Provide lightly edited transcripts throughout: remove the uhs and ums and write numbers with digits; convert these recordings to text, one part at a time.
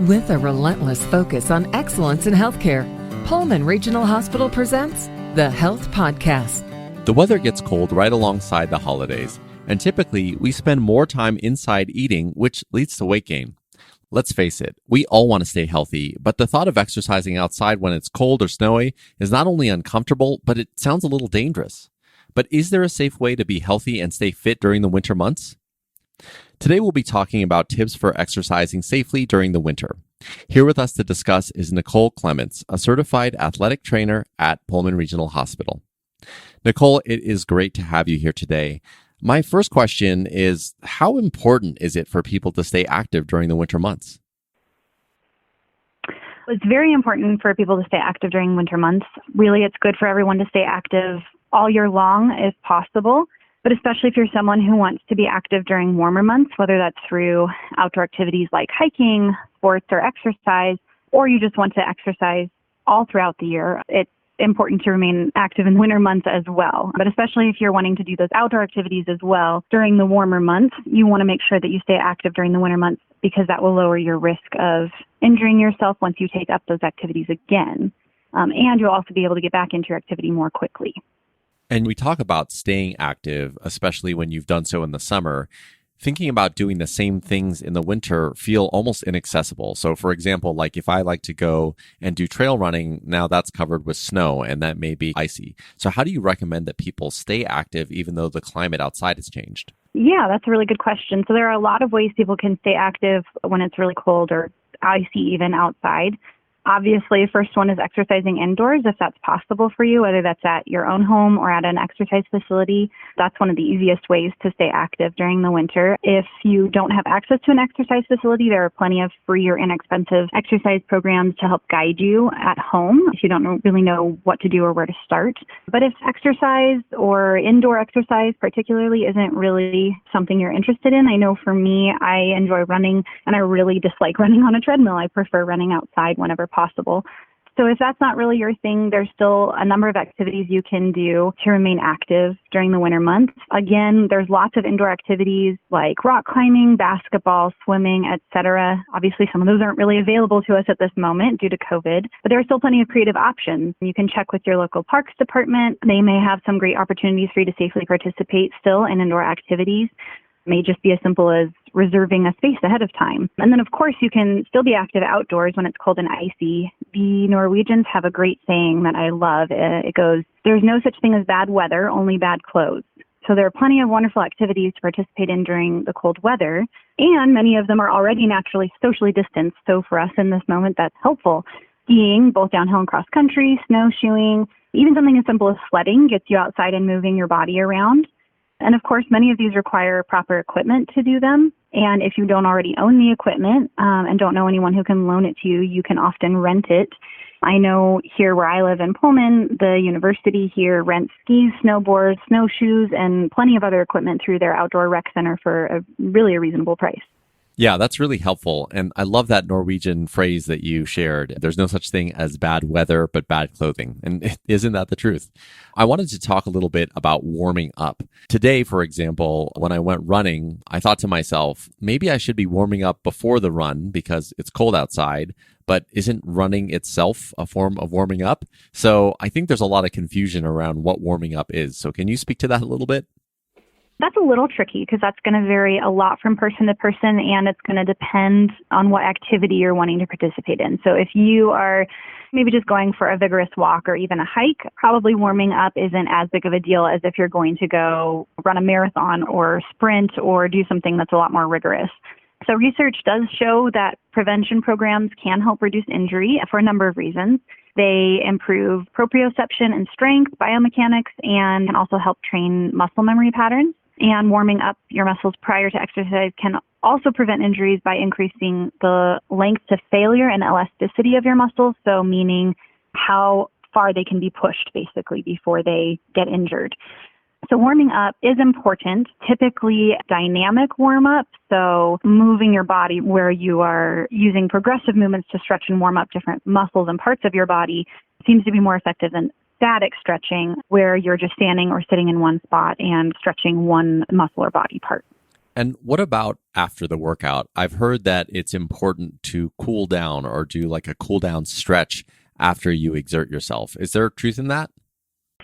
With a relentless focus on excellence in healthcare, Pullman Regional Hospital presents the Health Podcast. The weather gets cold right alongside the holidays, and typically we spend more time inside eating, which leads to weight gain. Let's face it, we all want to stay healthy, but the thought of exercising outside when it's cold or snowy is not only uncomfortable, but it sounds a little dangerous. But is there a safe way to be healthy and stay fit during the winter months? Today we'll be talking about tips for exercising safely during the winter. Here with us to discuss is Nicole Clements, a certified athletic trainer at Pullman Regional Hospital. Nicole, it is great to have you here today. My first question is, how important is it for people to stay active during the winter months? It's very important for people to stay active during winter months. Really, it's good for everyone to stay active all year long if possible, but especially if you're someone who wants to be active during warmer months, whether that's through outdoor activities like hiking, sports, or exercise, or you just want to exercise all throughout the year. It's important to remain active in winter months as well. But especially if you're wanting to do those outdoor activities as well during the warmer months, you want to make sure that you stay active during the winter months because that will lower your risk of injuring yourself once you take up those activities again. And you'll also be able to get back into your activity more quickly. And we talk about staying active, especially when you've done so in the summer. Thinking about doing the same things in the winter feel almost inaccessible. So for example, like if I like to go and do trail running, now that's covered with snow and that may be icy. So how do you recommend that people stay active even though the climate outside has changed? Yeah, that's a really good question. So there are a lot of ways people can stay active when it's really cold or icy even outside. Obviously, the first one is exercising indoors if that's possible for you, whether that's at your own home or at an exercise facility. That's one of the easiest ways to stay active during the winter. If you don't have access to an exercise facility, there are plenty of free or inexpensive exercise programs to help guide you at home if you don't really know what to do or where to start. But if exercise or indoor exercise particularly isn't really something you're interested in, I know for me, I enjoy running and I really dislike running on a treadmill. I prefer running outside whenever possible. So if that's not really your thing, there's still a number of activities you can do to remain active during the winter months. Again, there's lots of indoor activities like rock climbing, basketball, swimming, etc. Obviously, some of those aren't really available to us at this moment due to COVID, but there are still plenty of creative options. You can check with your local parks department. They may have some great opportunities for you to safely participate still in indoor activities. It may just be as simple as reserving a space ahead of time. And then, of course, you can still be active outdoors when it's cold and icy. The Norwegians have a great saying that I love. It goes, "There's no such thing as bad weather, only bad clothes." So there are plenty of wonderful activities to participate in during the cold weather, and many of them are already naturally socially distanced. So for us in this moment, that's helpful. Skiing, both downhill and cross country, snowshoeing, even something as simple as sledding gets you outside and moving your body around. And of course, many of these require proper equipment to do them. And if you don't already own the equipment and don't know anyone who can loan it to you, you can often rent it. I know here where I live in Pullman, the university here rents skis, snowboards, snowshoes, and plenty of other equipment through their outdoor rec center for a reasonable price. Yeah, that's really helpful. And I love that Norwegian phrase that you shared. There's no such thing as bad weather, but bad clothing. And isn't that the truth? I wanted to talk a little bit about warming up. Today, for example, when I went running, I thought to myself, maybe I should be warming up before the run because it's cold outside. But isn't running itself a form of warming up? So I think there's a lot of confusion around what warming up is. So can you speak to that a little bit? That's a little tricky because that's going to vary a lot from person to person, and it's going to depend on what activity you're wanting to participate in. So if you are maybe just going for a vigorous walk or even a hike, probably warming up isn't as big of a deal as if you're going to go run a marathon or sprint or do something that's a lot more rigorous. So research does show that prevention programs can help reduce injury for a number of reasons. They improve proprioception and strength, biomechanics, and can also help train muscle memory patterns. And warming up your muscles prior to exercise can also prevent injuries by increasing the length to failure and elasticity of your muscles, so meaning how far they can be pushed, basically, before they get injured. So warming up is important, typically dynamic warm-up, so moving your body where you are using progressive movements to stretch and warm up different muscles and parts of your body seems to be more effective than static stretching, where you're just standing or sitting in one spot and stretching one muscle or body part. And what about after the workout? I've heard that it's important to cool down or do like a cool down stretch after you exert yourself. Is there truth in that?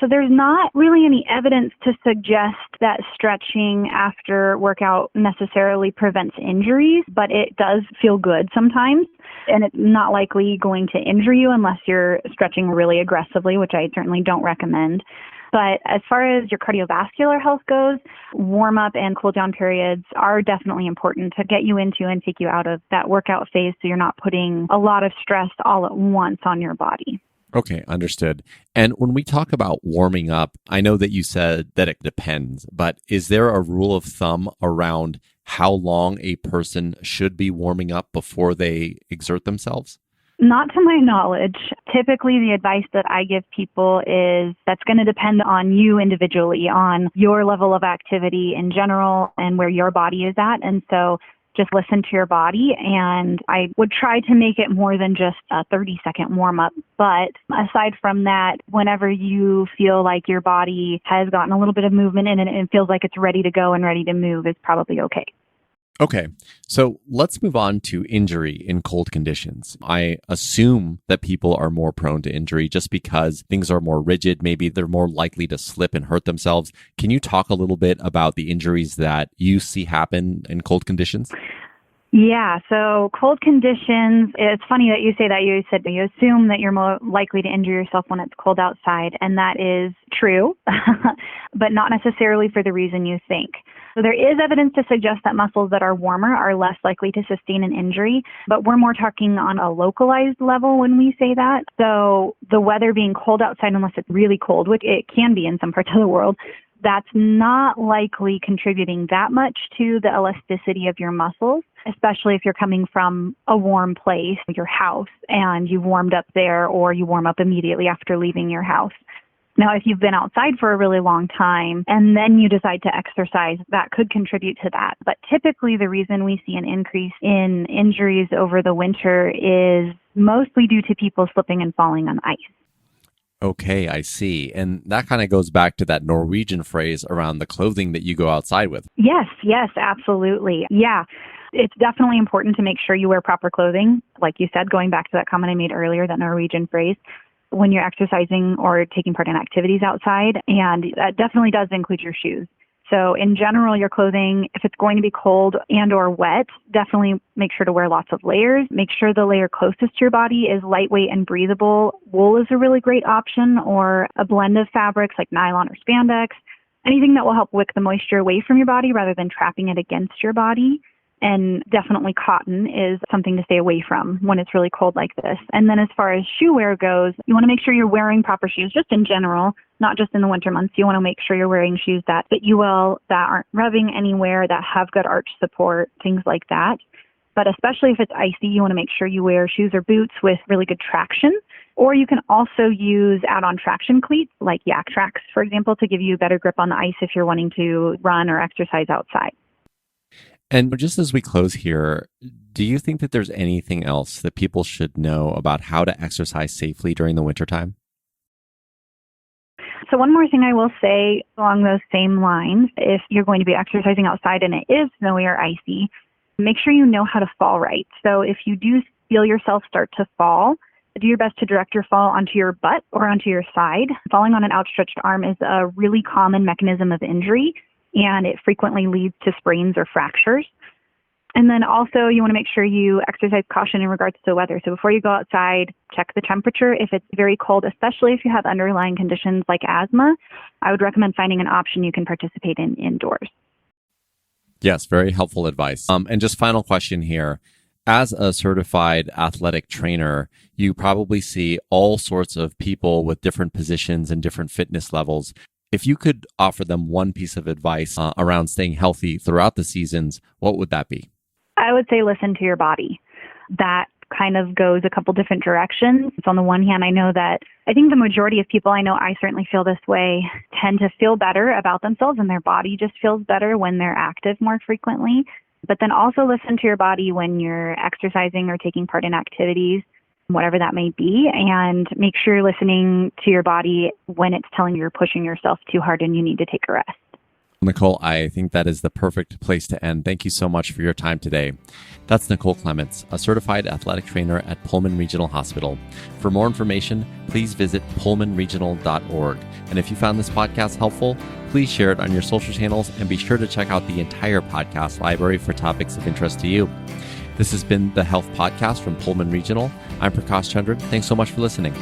So there's not really any evidence to suggest that stretching after workout necessarily prevents injuries, but it does feel good sometimes. And it's not likely going to injure you unless you're stretching really aggressively, which I certainly don't recommend. But as far as your cardiovascular health goes, warm-up and cool-down periods are definitely important to get you into and take you out of that workout phase so you're not putting a lot of stress all at once on your body. Okay, understood. And when we talk about warming up, I know that you said that it depends, but is there a rule of thumb around how long a person should be warming up before they exert themselves? Not to my knowledge. Typically, the advice that I give people is that's going to depend on you individually, on your level of activity in general and where your body is at. And so just listen to your body, and I would try to make it more than just a 30-second warm-up. But aside from that, whenever you feel like your body has gotten a little bit of movement in it and it feels like it's ready to go and ready to move, is probably okay. Okay, so let's move on to injury in cold conditions. I assume that people are more prone to injury just because things are more rigid. Maybe they're more likely to slip and hurt themselves. Can you talk a little bit about the injuries that you see happen in cold conditions? Yeah, so cold conditions, it's funny that you say that. You said that you assume that you're more likely to injure yourself when it's cold outside, and that is true, but not necessarily for the reason you think. So there is evidence to suggest that muscles that are warmer are less likely to sustain an injury, but we're more talking on a localized level when we say that. So the weather being cold outside, unless it's really cold, which it can be in some parts of the world, that's not likely contributing that much to the elasticity of your muscles, especially if you're coming from a warm place, your house, and you've warmed up there or you warm up immediately after leaving your house. Now, if you've been outside for a really long time and then you decide to exercise, that could contribute to that. But typically the reason we see an increase in injuries over the winter is mostly due to people slipping and falling on ice. Okay, I see. And that kind of goes back to that Norwegian phrase around the clothing that you go outside with. Yes, absolutely. Yeah. It's definitely important to make sure you wear proper clothing. Like you said, going back to that comment I made earlier, that Norwegian phrase, when you're exercising or taking part in activities outside. And that definitely does include your shoes. So in general, your clothing, if it's going to be cold and or wet, definitely make sure to wear lots of layers. Make sure the layer closest to your body is lightweight and breathable. Wool is a really great option, or a blend of fabrics like nylon or spandex. Anything that will help wick the moisture away from your body rather than trapping it against your body. And definitely cotton is something to stay away from when it's really cold like this. And then as far as shoe wear goes, you want to make sure you're wearing proper shoes just in general, not just in the winter months. You want to make sure you're wearing shoes that fit you well, that aren't rubbing anywhere, that have good arch support, things like that. But especially if it's icy, you want to make sure you wear shoes or boots with really good traction. Or you can also use add-on traction cleats like Yak Trax, for example, to give you better grip on the ice if you're wanting to run or exercise outside. And just as we close here, do you think that there's anything else that people should know about how to exercise safely during the wintertime? So one more thing I will say along those same lines, if you're going to be exercising outside and it is snowy or icy, make sure you know how to fall right. So if you do feel yourself start to fall, do your best to direct your fall onto your butt or onto your side. Falling on an outstretched arm is a really common mechanism of injury, and it frequently leads to sprains or fractures. And then also you want to make sure you exercise caution in regards to the weather. So before you go outside, check the temperature. If it's very cold, especially if you have underlying conditions like asthma, I would recommend finding an option you can participate in indoors. Yes, very helpful advice. And just final question here. As a certified athletic trainer, you probably see all sorts of people with different positions and different fitness levels. If you could offer them one piece of advice around staying healthy throughout the seasons, what would that be? I would say listen to your body. That kind of goes a couple different directions. So on the one hand, I think the majority of people, I know I certainly feel this way, tend to feel better about themselves, and their body just feels better when they're active more frequently. But then also listen to your body when you're exercising or taking part in activities, whatever that may be, and make sure you're listening to your body when it's telling you you're pushing yourself too hard and you need to take a rest. Nicole, I think that is the perfect place to end. Thank you so much for your time today. That's Nicole Clements, a certified athletic trainer at Pullman Regional Hospital. For more information, please visit pullmanregional.org. And if you found this podcast helpful, please share it on your social channels and be sure to check out the entire podcast library for topics of interest to you. This has been the Health Podcast from Pullman Regional. I'm Prakash Chandran. Thanks so much for listening.